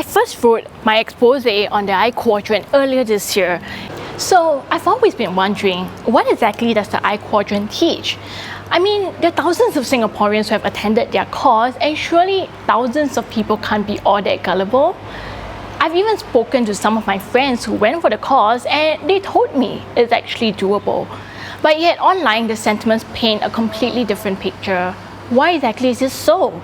first wrote my expose on the I Quadrant earlier this year. So I've always been wondering, what exactly does the I Quadrant teach? I mean, there are thousands of Singaporeans who have attended their course, and surely thousands of people can't be all that gullible. I've even spoken to some of my friends who went for the course and they told me it's actually doable. But yet online, the sentiments paint a completely different picture. Why exactly is this so?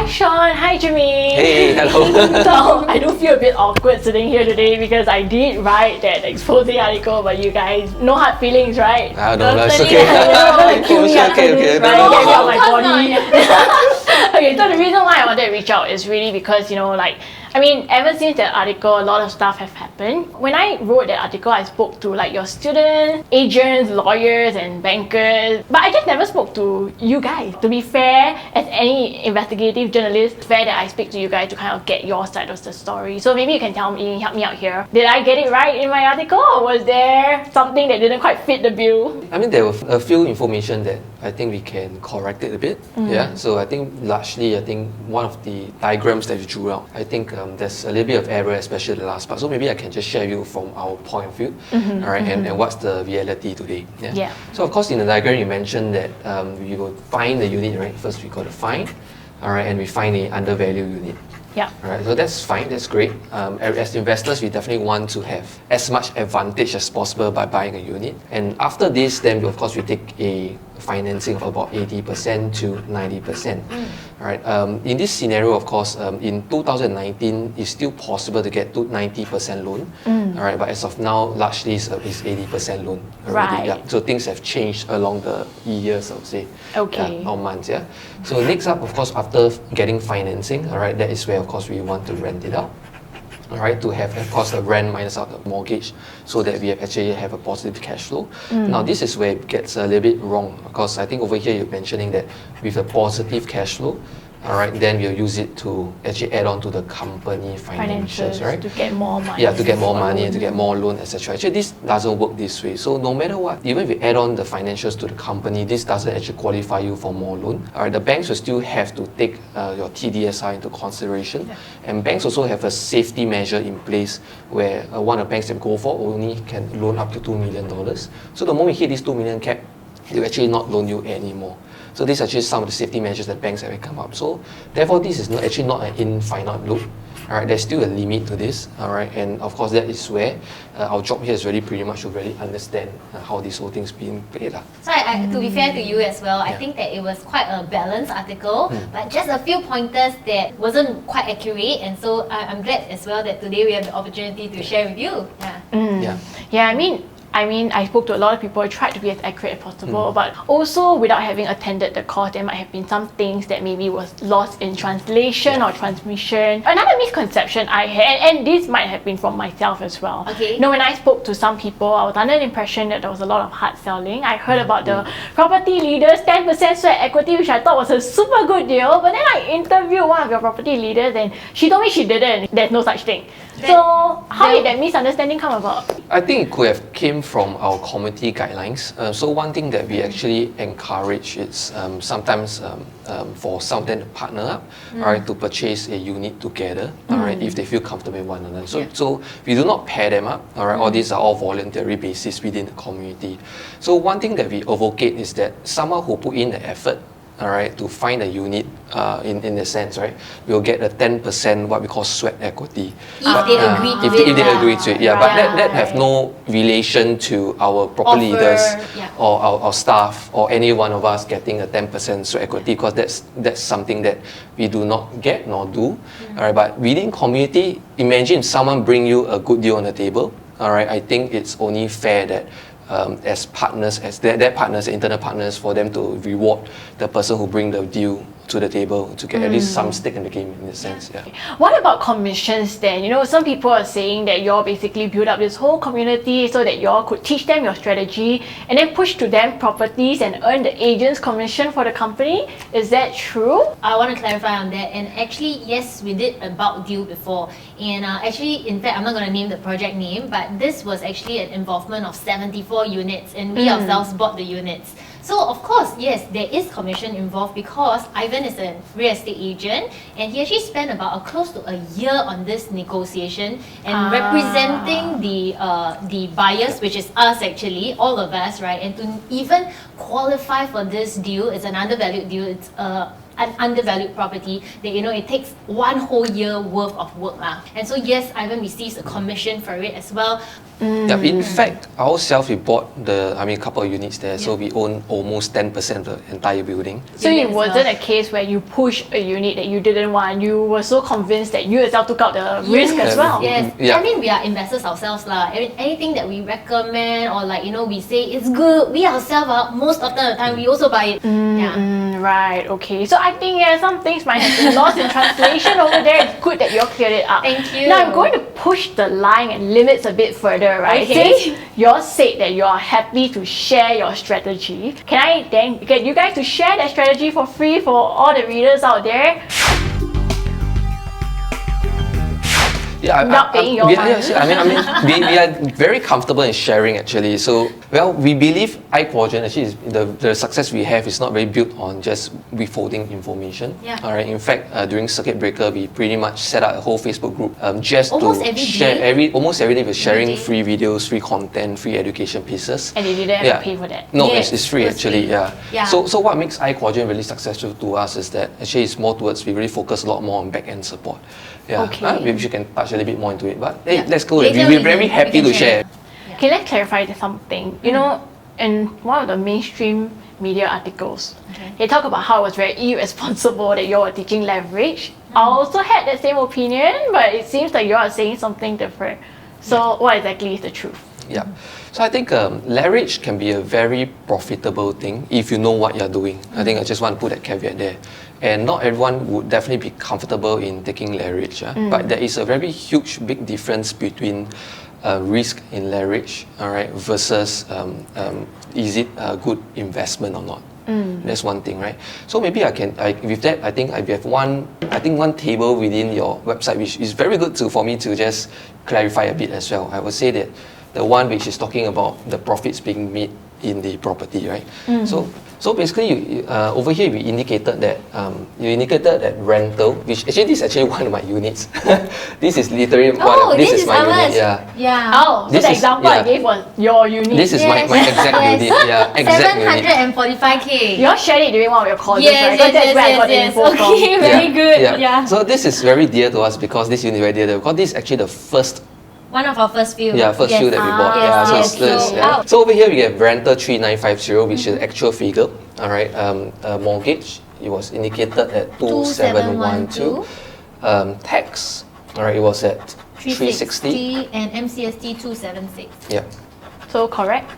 Sean, hi Jimmy. Hey, hello. So I do feel a bit awkward sitting here today because I did write that expose article, but you guys, no hard feelings, right? No, it's okay. Okay. Right? Get me out my body. Okay, so the reason why I wanted to reach out is really because, you know, like, I mean, ever since that article, a lot of stuff have happened. When I wrote that article, I spoke to like your students, agents, lawyers, and bankers, but I just never spoke to you guys. To be fair, as any investigative journalist, it's fair that I speak to you guys to kind of get your side of the story. So maybe you can tell me, help me out here. Did I get it right in my article, or was there something that didn't quite fit the bill? I mean, there were a few information that I think we can correct it a bit. Yeah. So I think largely, one of the diagrams that you drew out, I think there's a little bit of error, especially the last part. So maybe I can just share you from our point of view, all right, and what's the reality today. Yeah. So of course, in the diagram you mentioned that we will find the unit, right? First we got to find, all right, and we find the undervalued unit. Yeah. Alright, so that's fine, that's great. As investors, we definitely want to have as much advantage as possible by buying a unit. And after this, then of course we take a financing of about 80% to 90%. Alright, in this scenario, of course, in 2019, it's still possible to get to 90% loan. Alright, but as of now, largely it's 80% loan already. Right. Yeah. So things have changed along the years, I would say. Okay. Or months, yeah. So next up, of course, after getting financing, alright, that is where, of course, we want to rent it out. Alright, to have, of course, the rent minus out the mortgage so that we actually have a positive cash flow. Now, this is where it gets a little bit wrong, because I think over here you're mentioning that with a positive cash flow, alright, then we'll use it to actually add on to the company financials, right? To get more money. Yeah, to get more money and to get more loan, etc. Actually, this doesn't work this way. So no matter what, even if we add on the financials to the company, this doesn't actually qualify you for more loan. Alright, the banks will still have to take your TDSR into consideration. Yeah. And banks also have a safety measure in place where one of the banks that go for only can loan up to $2 million. So the moment you hit this $2 million cap, they will actually not loan you anymore. So these are just some of the safety measures that banks have come up. So therefore, this is actually not an infinite loop. Alright, there's still a limit to this. Alright, and of course that is where our job here is really pretty much to really understand how this whole thing's being played. So to be fair to you as well, I think that it was quite a balanced article, but just a few pointers that wasn't quite accurate, and so I'm glad as well that today we have the opportunity to share with you. Yeah, I mean, I spoke to a lot of people, tried to be as accurate as possible, but also without having attended the course, there might have been some things that maybe was lost in translation or transmission. Another misconception I had, and this might have been from myself as well. Okay. You know, when I spoke to some people, I was under the impression that there was a lot of hard selling. I heard about the property leaders, 10% sweat equity, which I thought was a super good deal, but then I interviewed one of your property leaders and she told me she didn't. There's no such thing. So how did that misunderstanding come about? I think it could have came from our committee guidelines. So one thing that we actually encourage is sometimes for some of them to partner up, alright, to purchase a unit together, alright, if they feel comfortable with one another. So we do not pair them up, alright. All these are all voluntary basis within the community. So one thing that we advocate is that someone who put in the effort, alright, to find a unit in the sense, right, we'll get a 10% what we call sweat equity. If they agree to it. If they agree to it, yeah. But that have no relation to our property leaders or our staff or any one of us getting a 10% sweat equity, because that's something that we do not get nor do. Alright, but within community, imagine someone bring you a good deal on the table. Alright, I think it's only fair that as partners, as their partners, internal partners, for them to reward the person who bring the deal to the table to get at least some stake in the game in a sense. Yeah. What about commissions then? You know, some people are saying that y'all basically build up this whole community so that y'all could teach them your strategy and then push to them properties and earn the agent's commission for the company. Is that true? I want to clarify on that, and actually yes, we did a bulk deal before, and actually, in fact, I'm not going to name the project name, but this was actually an involvement of 74 units and we ourselves bought the units. So of course, yes, there is commission involved because Ivan is a real estate agent and he actually spent about close to a year on this negotiation and representing the buyers, which is us actually, all of us, right? And to even qualify for this deal, it's an undervalued deal. It's an undervalued property that it takes 1 whole year worth of work and so yes, Ivan receives a commission for it as well. Yeah, in fact, ourselves we bought a couple of units there, so we own almost 10% of the entire building. So it wasn't a case where you pushed a unit that you didn't want. You were so convinced that you yourself took out the risk as well. Yes, yeah. I mean we are investors ourselves Anything that we recommend or we say it's good, we ourselves most of the time we also buy it. Right. Okay. So I think some things might have been lost in translation over there. It's good that you cleared it up. Thank you. Now I'm going to push the line and limits a bit further. Right? Okay. Since you all said that you are happy to share your strategy, can I then get you guys to share that strategy for free for all the readers out there? Yeah, Not paying your money. We are very comfortable in sharing actually. So, we believe I Quadrant actually is the success we have is not very built on just withholding information. Yeah. All right. In fact, during Circuit Breaker, we pretty much set up a whole Facebook group just almost to every share day? almost every day. We're sharing day? free videos, free content, free education pieces. And you didn't have to pay for that. No, Yes, it's free it was actually. free. Yeah. So what makes I Quadrant really successful to us is that actually it's more towards we really focus a lot more on back end support. Yeah. Okay. Maybe you can touch a little bit more into it, but hey, Yeah. let's go. Later We're very happy to share. Okay, let's clarify something. In one of the mainstream media articles, they talk about how it was very irresponsible that you were teaching leverage. I also had that same opinion, but it seems like you are saying something different. So what exactly is the truth? Yeah. So I think leverage can be a very profitable thing if you know what you're doing. I think I just want to put that caveat there. And not everyone would definitely be comfortable in taking leverage. But there is a very huge, big difference between risk in leverage, versus is it a good investment or not? That's one thing, right? So maybe with that, I think I have one table within your website which is very good for me to just clarify a bit as well. I would say that the one which is talking about the profits being made in the property, right? So basically, over here we indicated that rental, which actually this is actually one of my units. This is literally this is my unit. Yeah. Oh, so the example I gave was your unit. This is my exact unit. Yeah, exact unit. 745K. You all shared it during one of your courses, right? Yes, Because that's where I got the info from. Okay, very good. Yeah. So this is very dear to us because this unit is very dear because this is actually the first. One of our first few. First few that we bought. Yes. So over here we have rental 3950, which is actual figure. All right. Mortgage, it was indicated at 2712. Tax, all right, it was at 360. And MCST 276. Yeah. So correct?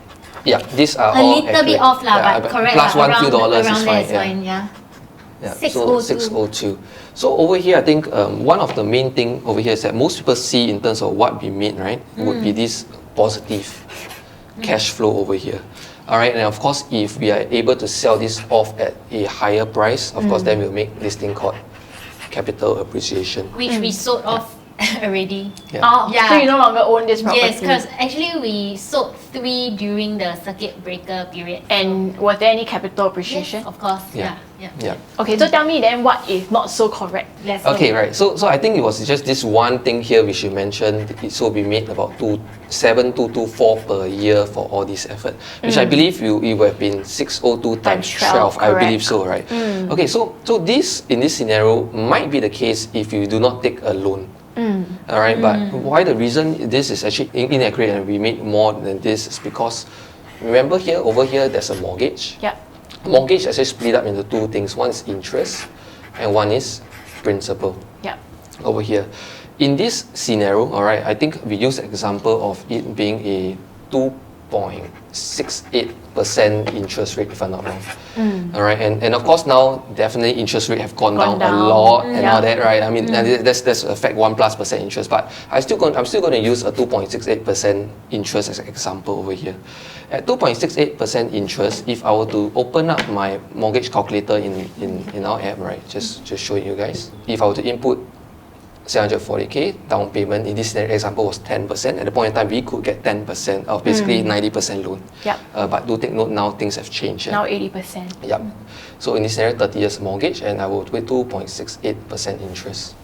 Yeah. These are A all little bit off but correct. Plus one few dollars is fine. Yeah. So 602. So over here, I think one of the main thing over here is that most people see in terms of what we made, right, would be this positive cash flow over here. All right, and of course, if we are able to sell this off at a higher price, of course, then we'll make this thing called capital appreciation. Which we sold off already. So you no longer own this property. Yes, because actually we sold 3 during the circuit breaker period. And was there any capital appreciation? Yes, of course. Yeah. Okay, so tell me then what is not so correct? Okay, right. So I think it was just this one thing here we should mention. So we made about 7,224 per year for all this effort, which I believe it would have been 602 times 12. I believe so, right? Okay, so this in this scenario might be the case if you do not take a loan. All right, but why the reason this is actually inaccurate and we made more than this is because remember over here there's a mortgage. Yeah. Mortgage is actually split up into 2 things. One is interest and one is principal. Yeah. Over here. In this scenario, all right, I think we use the example of it being a 2.68% interest rate, if I'm not wrong. All right, and of course now definitely interest rate have gone down a lot and all that, right? I mean, that's affect 1+% interest, but I'm still going to use a 2.68% interest as an example over here. At 2.68% interest, if I were to open up my mortgage calculator in our app, right, just show you guys, if I were to input 740K, down payment in this scenario example was 10%. At the point in time, we could get 10% of basically 90% loan. Yep. But do take note, now things have changed. Now 80%. Yep. So in this scenario, 30 years mortgage, and I will pay 2.68% interest.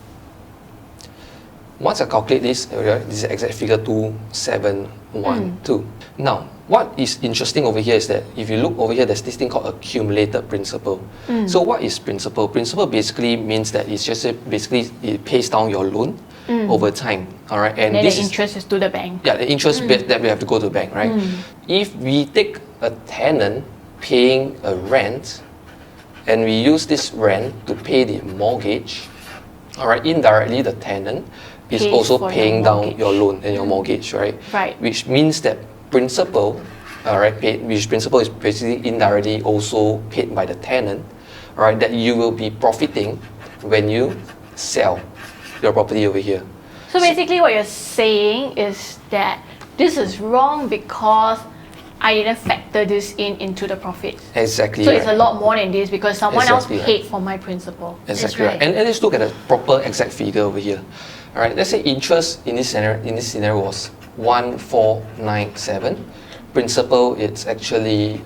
Once I calculate this, this is the exact figure 2712. Now, what is interesting over here is that if you look over here, there's this thing called accumulated principal. So what is principal? Principal basically means that it's just basically it pays down your loan over time. All right, and then the interest is to the bank. Yeah, the interest that we have to go to the bank, right? If we take a tenant paying a rent, and we use this rent to pay the mortgage, all right, indirectly the tenant is also paying down your loan and your mortgage, right? Right. Which means that principal, all right, which principal is basically indirectly also paid by the tenant, all right, that you will be profiting when you sell your property over here. So basically what you're saying is that this is wrong because I didn't factor this into the profit. Exactly. So right. it's a lot more than this because someone Exactly else paid right. for my principal. Exactly That's right. And let's look at a proper exact figure over here. All right, let's say interest in this scenario was 1497. Principal, it's actually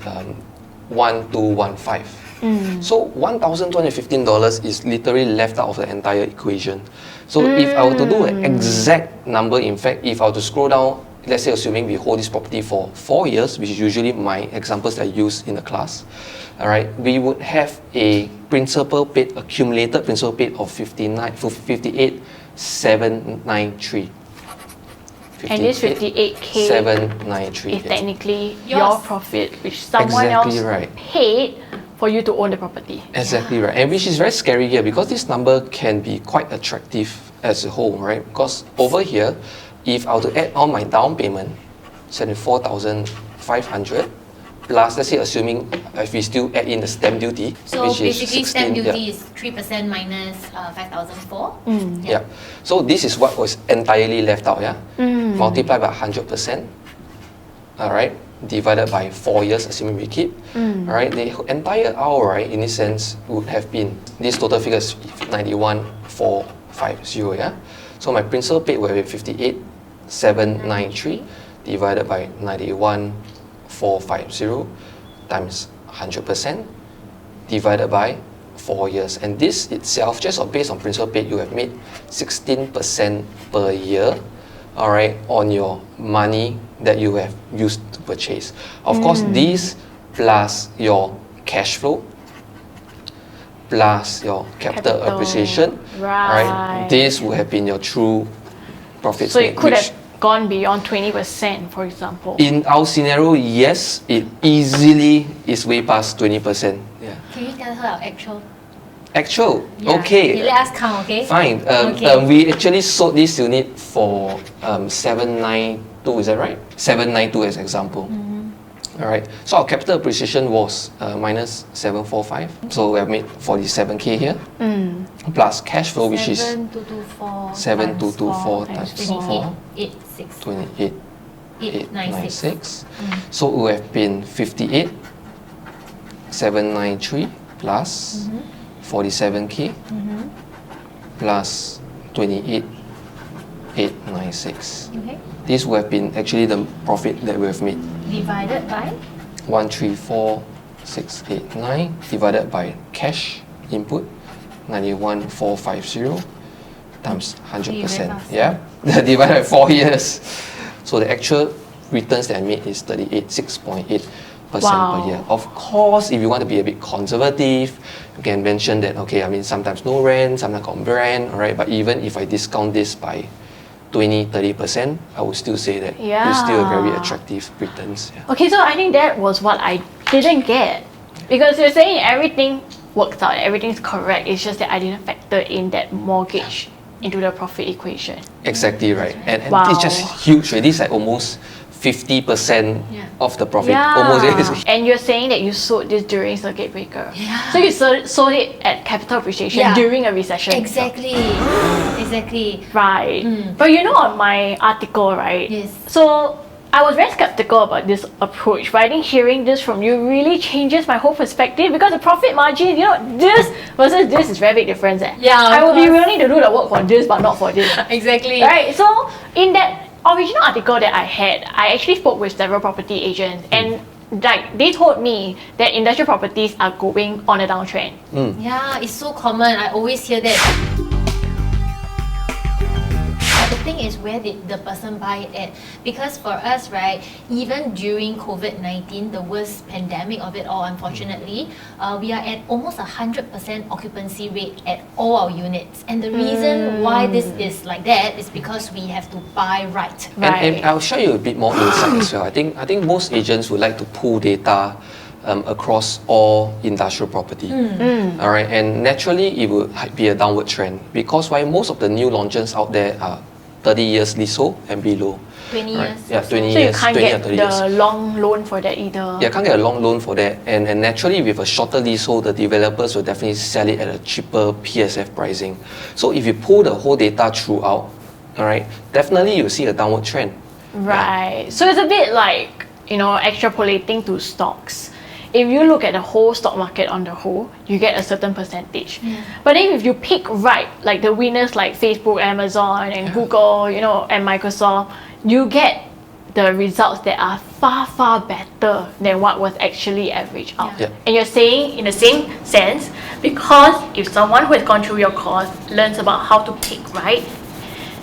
1215. So $1,215 is literally left out of the entire equation. So if I were to do an exact number, in fact, if I were to scroll down, let's say assuming we hold this property for 4 years, which is usually my examples that I use in the class, all right, we would have a principal paid, accumulated principal paid of 58,793. And this 58K 793 is technically Yours. your profit, which someone Exactly else right. paid for you to own the property. Exactly right, and which is very scary here because this number can be quite attractive as a whole, right? Because over here, if I were to add on my down payment, 74,500, plus let's say assuming if we still add in the stamp duty, So which basically, is 16, stamp duty is 3% minus 5,004. Yeah. So this is what was entirely left out, yeah? Multiplied by 100%, all right, divided by 4 years, assuming we keep, all right, the entire hour, right, in this sense, would have been, this total figure is 91,450, yeah? So my principal paid will be 58,793 divided by 91,450 times 100% divided by 4 years. And this itself, just based on principal paid, you have made 16% per year, all right, on your money that you have used to purchase. Of course, this plus your cash flow, plus your capital appreciation, right? This would have been your true profits. So it could have gone beyond 20%, for example. In our scenario, yes, it easily is way past 20%. Yeah. Can you tell her our actual? Actual, Yeah. okay. Let us count, okay? Fine. Okay. We actually sold this unit for 792, is that right? 792 as example. All right. So our capital appreciation was minus 745. So we have made 47K here. Plus cash flow, which is 7224 times 4 28,896. So it would have been 58,793 plus 47K plus 28,896. Okay. This would have been actually the profit that we have made. Divided by? 134,689 divided by cash input 91,450 times 100%. Yeah, divided by 4 years. So the actual returns that I made is 38.6% per year. Of course, if you want to be a bit conservative, you can mention that, okay, I mean, sometimes no rent, sometimes got rent, all right, but even if I discount this by 20-30%, I would still say that it's still a very attractive returns. Yeah. Okay, so I think that was what I didn't get. Because you're saying everything works out, everything's correct, it's just that I didn't factor in that mortgage into the profit equation. Exactly right. And it's just huge, right? This is like almost 50% of the profit. Almost. And you're saying that you sold this during circuit breaker. So you sold it at capital appreciation during a recession. Exactly. Exactly. Right. But you know, on my article, right? Yes. So I was very skeptical about this approach, but I think hearing this from you really changes my whole perspective, because the profit margin, this versus this is very big difference. Yeah, I will be willing to do the work for this, but not for this. Exactly. Right? So in that original article that I had, I actually spoke with several property agents, and they told me that industrial properties are going on a downtrend. Yeah, it's so common. I always hear that. The thing is, where did the person buy it at? Because for us, right, even during COVID-19, the worst pandemic of it all, unfortunately, we are at almost 100% occupancy rate at all our units. And the reason why this is like that is because we have to buy right. And I'll show you a bit more insight as well. I think most agents would like to pull data across all industrial property. All right, and naturally it will be a downward trend, because while most of the new launches out there are 30 years leasehold and below. 20 years. Yeah, 20 So years, you can't 20 get or 30 years. the long loan for that either. Yeah, can't get a long loan for that. And naturally, with a shorter leasehold, the developers will definitely sell it at a cheaper PSF pricing. So if you pull the whole data throughout, all right, definitely you'll see a downward trend. Right. So it's a bit like, extrapolating to stocks. If you look at the whole stock market on the whole, you get a certain percentage. But then if you pick right, like the winners like Facebook, Amazon, and Google, and Microsoft, you get the results that are far, far better than what was actually averaged out. And you're saying, in the same sense, because if someone who has gone through your course learns about how to pick right,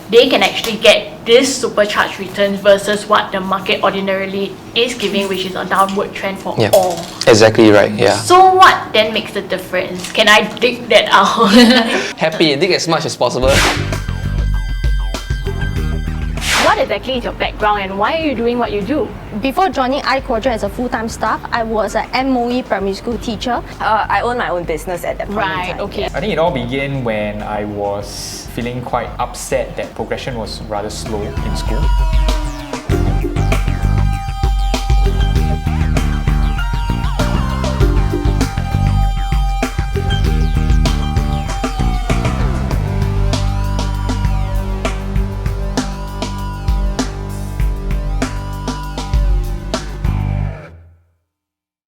they can actually get this supercharged returns versus what the market ordinarily is giving, which is a downward trend for all. Exactly right, yeah. So what then makes the difference? Can I dig that out? Happy, dig as much as possible. What exactly is your background and why are you doing what you do? Before joining I Quadrant as a full-time staff, I was an MOE primary school teacher. I own my own business at that point in Right, time. okay. I think it all began when I was feeling quite upset that progression was rather slow in school.